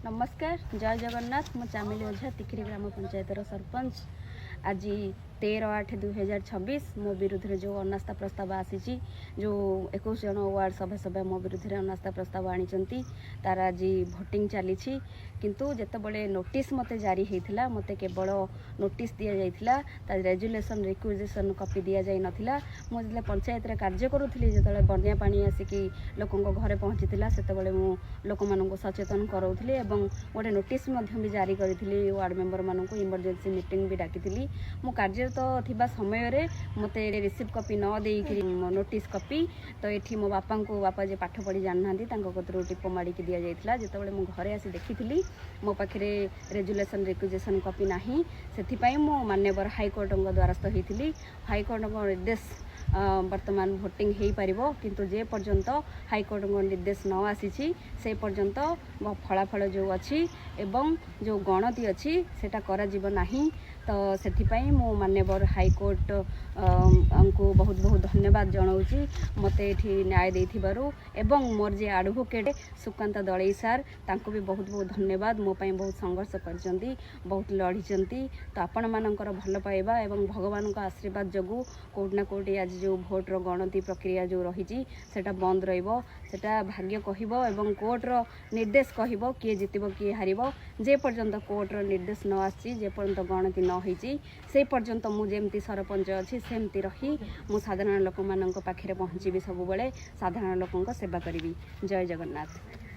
नमस्कार जय जगन्नाथ मु चामिली ओझा तिखिरी ग्राम पंचायतर सरपंच। आज 13/8/2026 मो विरुद्ध जो अनास्था प्रस्ताव आसी जो 21 जन वार्ड सभा सभा मो विरुद्ध अनास्था प्रस्ताव आनी तार आज भोटिंग चली किंतु जितेबाला नोटिस मत जारी होता मत केवल नोटिस दि जाता रेजुलेसन रिक्वेजेसन कॉपी दि जाई नथिला। मुझे पंचायत रे कार्य करूथली जो बन्या पानी आसिकी लोकों घरे पहुँची से लोक मानक सचेतन कराऊली एवं गोटे नोटिस भी जारी करी वार्ड मेंबर मानक इमरजेंसी मीटिंग भी डाकी मु कार्यरत थिबा समय रे मते रिसीव कॉपी न देकी नोटिस कॉपी तो ये मो बापा को बापा जे पाठ पढ़ी जाना कतरू टिप माड़िकी दि जाता जितेबाला मु घरे आसी देखी मो पाखे रेजुलेसन रिक्वेजेसन कॉपी ना से मो मान्यवर हाईकोर्ट द्वारस्थ होती हाईकोर्ट निर्देश वर्तमान भोटिंग हो पार किंतु जे पर्यंत हाईकोर्ट निर्देश न आसी से पर्यंत फलाफल जो अच्छी एवं जो गणति अच्छी सेटा करा जीव नाही। तो से मो मान्यवर हाईकोर्ट को बहुत बहुत धन्यवाद जनाऊँगी मत ये न्याय देथिबारु एवं मोर जे एडवोकेट सुकांत दलई सार तांको भी बहुत बहुत धन्यवाद मो पाई बहुत संघर्ष करचंती बहुत लढ़ी तो आपण मानकर भल पाइबा एवं भगवान का आशीर्वाद जगू कोटना कोटी आज जो भोटर गणति प्रक्रिया जो रही सेटा बंद रहिबो सेटा भाग्य कहबो एवं कोर्टर निर्देश कहबो किए जितबो किए हारिबो जे पर्यंत कोर्टर निर्देश न आसी जे पर्यंत गणति न होईची से पर्यंत मु जेमती सरपंच अच्छी सेमती रही मु साधारण लोक मानक पाखे पहुँची सब बेले साधारण लोकों सेवा करी। जय जगन्नाथ।